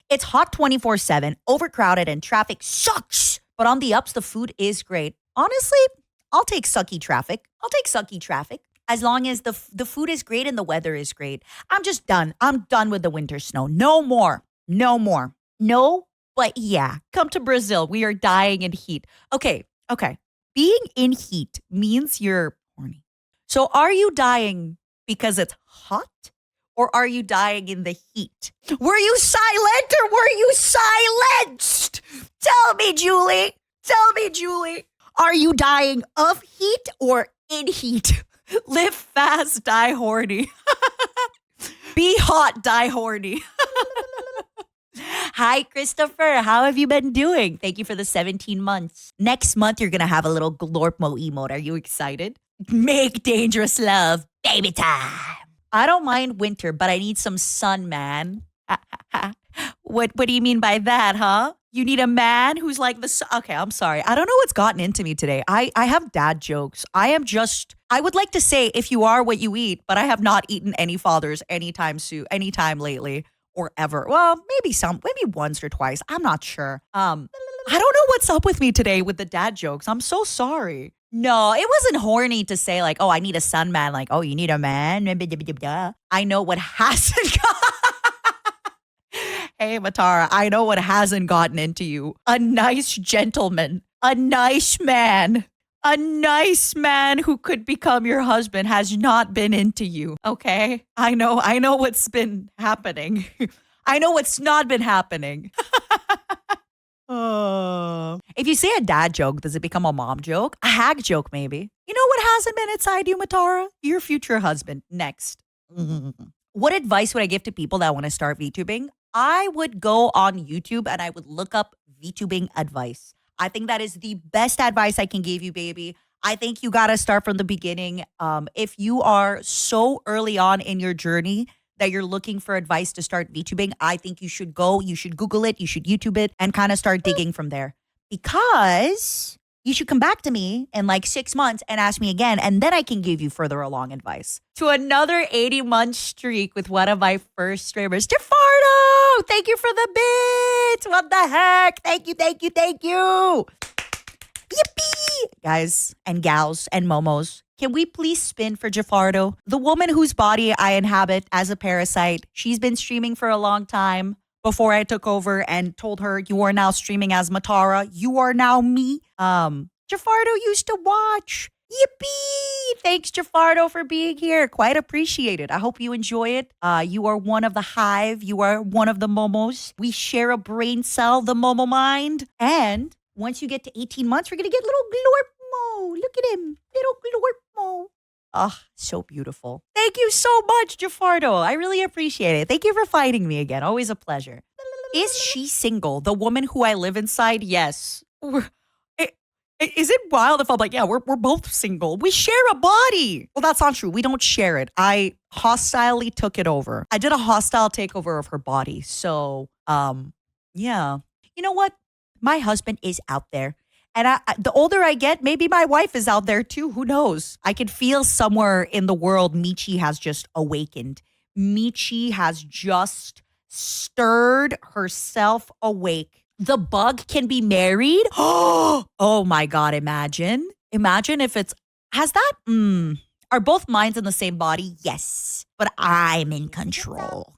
It's hot 24/7, overcrowded, and traffic sucks. But on the ups, the food is great. Honestly, I'll take sucky traffic. I'll take sucky traffic. As long as the food is great and the weather is great. I'm just done. I'm done with the winter snow. No more. No more. No, but yeah. Come to Brazil. We are dying in heat. Okay. Being in heat means you're horny. So are you dying because it's hot? Or are you dying in the heat? Were you silent or were you silenced? Tell me, Julie. Tell me, Julie. Are you dying of heat or in heat? Live fast, die horny. Be hot, die horny. Hi, Christopher. How have you been doing? Thank you for the 17 months. Next month, you're going to have a little Glorpmo emote. Are you excited? Make dangerous love. Baby time. I don't mind winter, but I need some sun, man. What do you mean by that, huh? You need a man who's like the sun. Okay, I'm sorry. I don't know what's gotten into me today. I have dad jokes. I would like to say if you are what you eat, but I have not eaten any fathers anytime lately or ever. Well, maybe once or twice. I'm not sure. I don't know what's up with me today with the dad jokes. I'm so sorry. No, it wasn't horny to say like, oh, I need a sun man. Like, oh, you need a man. I know what hasn't Hey, Matara, I know what hasn't gotten into you. A nice gentleman, a nice man who could become your husband has not been into you. Okay. I know what's been happening. I know what's not been happening. Oh. If you say a dad joke, does it become a mom joke? A hag joke, maybe. You know what hasn't been inside you, Matara? Your future husband. Next. What advice would I give to people that want to start VTubing? I would go on YouTube and I would look up VTubing advice. I think that is the best advice I can give you, baby. I think you got to start from the beginning. If you are so early on in your journey that you're looking for advice to start VTubing, I think you should Google it, you should YouTube it, and kind of start digging from there. Because you should come back to me in like 6 months and ask me again, and then I can give you further along advice. To another 80-month streak with one of my first streamers, Jafardo! Thank you for the bits! What the heck? Thank you! Yippee! Guys and gals and momos, can we please spin for Jafardo? The woman whose body I inhabit as a parasite. She's been streaming for a long time before I took over and told her, you are now streaming as Matara. You are now me. Jafardo used to watch. Yippee! Thanks, Jafardo, for being here. Quite appreciated. I hope you enjoy it. You are one of the hive. You are one of the momos. We share a brain cell, the momo mind. And once you get to 18 months, we're going to get little Glorpmo. Look at him. Little Glorpmo. Ah, so beautiful. Thank you so much, Jafardo. I really appreciate it. Thank you for fighting me again. Always a pleasure. Is she single? The woman who I live inside? Yes. Is it wild if I'm like, yeah, we're both single. We share a body. Well, that's not true. We don't share it. I hostilely took it over. I did a hostile takeover of her body. So, yeah. You know what? My husband is out there. And the older I get, maybe my wife is out there too. Who knows? I can feel somewhere in the world Michi has just awakened. Michi has just stirred herself awake. The bug can be married? Oh my God, imagine. Imagine if are both minds in the same body? Yes, but I'm in control.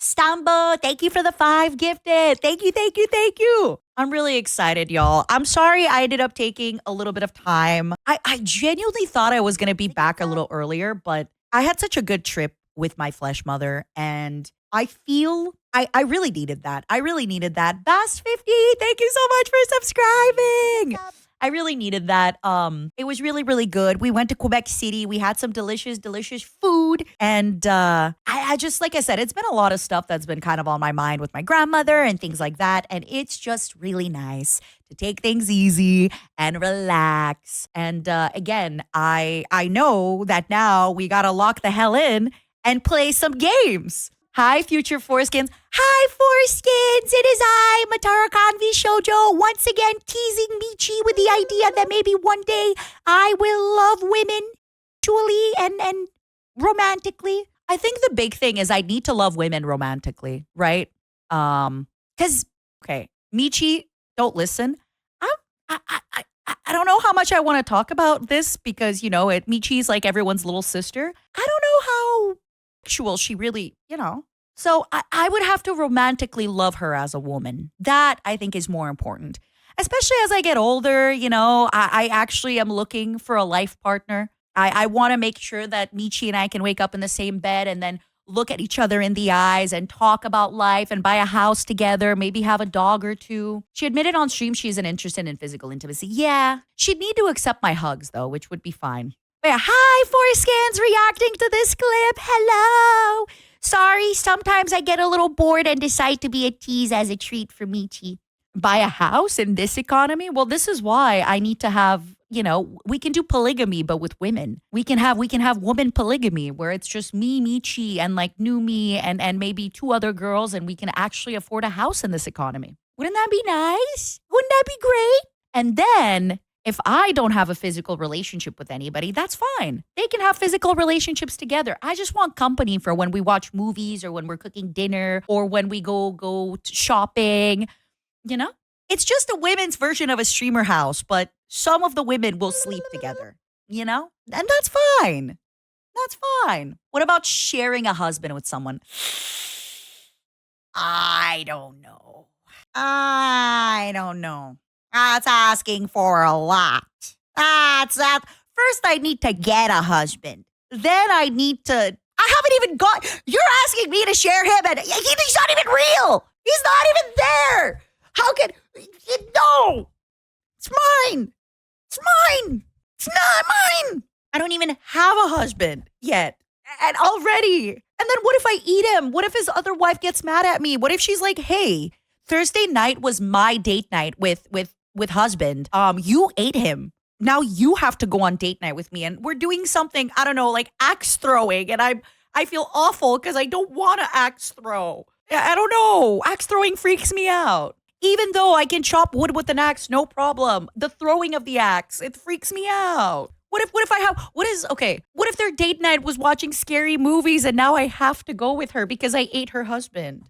Stambo, thank you for the 5 gifted. Thank you. I'm really excited, y'all. I'm sorry I ended up taking a little bit of time. I genuinely thought I was going to be back a little earlier, but I had such a good trip with my flesh mother, and I feel I really needed that. Bass 50, thank you so much for subscribing. I really needed that. It was really, really good. We went to Quebec City. We had some delicious, delicious food. And I just, like I said, it's been a lot of stuff that's been kind of on my mind with my grandmother and things like that. And it's just really nice to take things easy and relax. And again, I know that now we got to lock the hell in and play some games. Hi, future foreskins. Hi, foreskins. It is I, Matara Kanvi Shoujo, once again teasing Michi with the idea that maybe one day I will love women actually and romantically. I think the big thing is I need to love women romantically, right? Because okay, Michi, don't listen. I'm, I don't know how much I want to talk about this because Michi's like everyone's little sister. I don't know how sexual she really, So I would have to romantically love her as a woman. That I think is more important. Especially as I get older, I actually am looking for a life partner. I want to make sure that Michi and I can wake up in the same bed and then look at each other in the eyes and talk about life and buy a house together, maybe have a dog or two. She admitted on stream she isn't interested in physical intimacy. Yeah, she'd need to accept my hugs though, which would be fine. But yeah, hi, Forescans reacting to this clip. Hello. Sorry, sometimes I get a little bored and decide to be a tease as a treat for Michi. Buy a house in this economy? Well, this is why I need to have, we can do polygamy, but with women. We can have woman polygamy where it's just me, Michi, and like new me and maybe two other girls, and we can actually afford a house in this economy. Wouldn't that be nice? Wouldn't that be great? And then if I don't have a physical relationship with anybody, that's fine. They can have physical relationships together. I just want company for when we watch movies or when we're cooking dinner or when we go shopping. It's just a women's version of a streamer house, but some of the women will sleep together, and that's fine. That's fine. What about sharing a husband with someone? I don't know. I don't know. That's asking for a lot. That's that. First, I need to get a husband. Then I need to. I haven't even got. You're asking me to share him, and he's not even real. He's not even there. How can. No. It's mine. It's mine. It's not mine. I don't even have a husband yet. And already. And then what if I eat him? What if his other wife gets mad at me? What if she's like, hey, Thursday night was my date night with husband. You ate him. Now you have to go on date night with me. And we're doing something, I don't know, like axe throwing. And I feel awful because I don't want to axe throw. I don't know. Axe throwing freaks me out. Even though I can chop wood with an axe, no problem. The throwing of the axe, it freaks me out. What if their date night was watching scary movies and now I have to go with her because I ate her husband?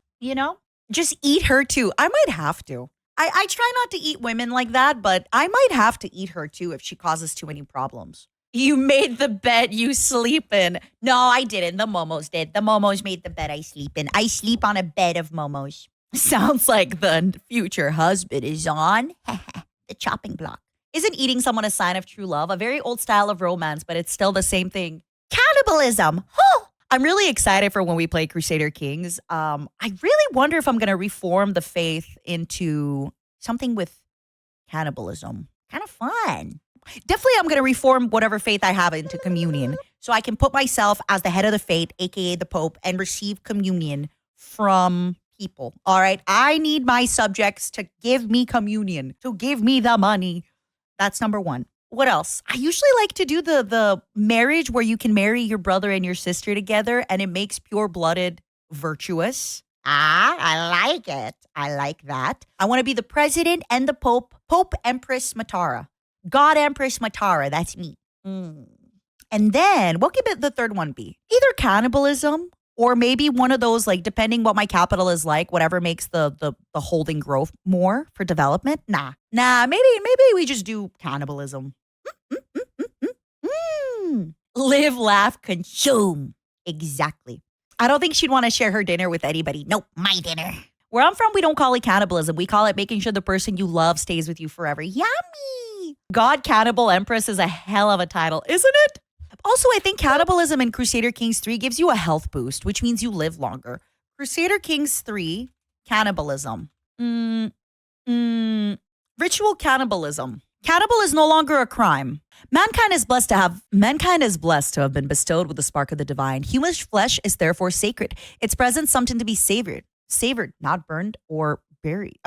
Just eat her too. I might have to. I try not to eat women like that, but I might have to eat her too if she causes too many problems. You made the bed you sleep in. No, I didn't. The momos did. The momos made the bed I sleep in. I sleep on a bed of momos. Sounds like the future husband is on the chopping block. Isn't eating someone a sign of true love? A very old style of romance, but it's still the same thing. Cannibalism. Huh. I'm really excited for when we play Crusader Kings. I really wonder if I'm going to reform the faith into something with cannibalism. Kind of fun. Definitely, I'm going to reform whatever faith I have into communion. So I can put myself as the head of the faith, aka the Pope, and receive communion from people. All right. I need my subjects to give me communion, to give me the money. That's number one. What else? I usually like to do the marriage where you can marry your brother and your sister together and it makes pure-blooded virtuous. I like it. I like that. I want to be the president and the Pope. Pope Empress Matara. God Empress Matara. That's me. And then what could the third one be? Either cannibalism or maybe one of those, like, depending what my capital is like, whatever makes the holding growth more for development. Nah, maybe we just do cannibalism. Live, laugh, consume. Exactly. I don't think she'd want to share her dinner with anybody. Nope, my dinner. Where I'm from, we don't call it cannibalism. We call it making sure the person you love stays with you forever. Yummy. God Cannibal Empress is a hell of a title, isn't it? Also, I think cannibalism in Crusader Kings 3 gives you a health boost, which means you live longer. Crusader Kings 3, cannibalism. Ritual cannibalism. Cannibal is no longer a crime. Mankind is blessed to have been bestowed with the spark of the divine. Human flesh is therefore sacred. Its presence something to be savored, not burned or buried.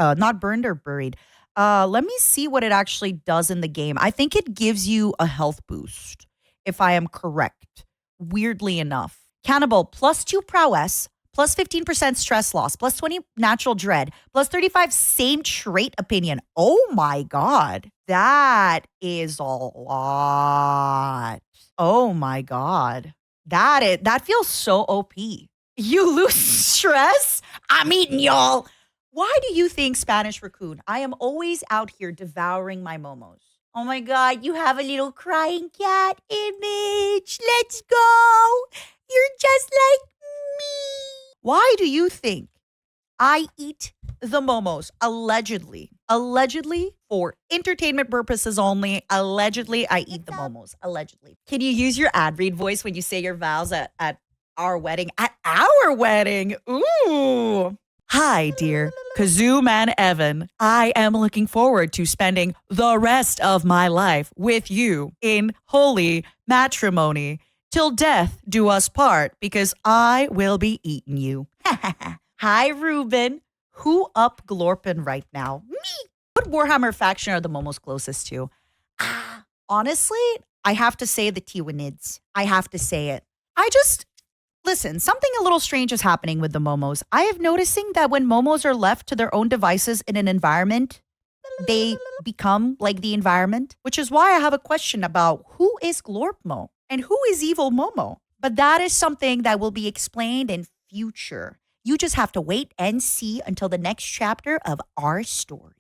Let me see what it actually does in the game. I think it gives you a health boost, if I am correct. Weirdly enough. Cannibal, +2 prowess, +15% stress loss, +20 natural dread, +35 same trait opinion. Oh my God. That is a lot. Oh my God. That feels so OP. You lose stress? I'm eating y'all. Why do you think Spanish raccoon? I am always out here devouring my momos. Oh my God, you have a little crying cat image. Let's go. You're just like me. Why do you think I eat the momos allegedly for entertainment purposes only? Allegedly, I eat the momos. Allegedly. Can you use your ad read voice when you say your vows at our wedding? At our wedding? Ooh. Hi, dear Kazoom and Evan. I am looking forward to spending the rest of my life with you in holy matrimony till death do us part, because I will be eating you. Hi, Ruben. Who up glorpin right now? Me. What Warhammer faction are the Momos closest to? Honestly, I have to say the Tywanids. I have to say it. Listen, something a little strange is happening with the Momos. I have noticing that when Momos are left to their own devices in an environment, they become like the environment, which is why I have a question about who is Glorpmo and who is Evil Momo. But that is something that will be explained in future. You just have to wait and see until the next chapter of our story.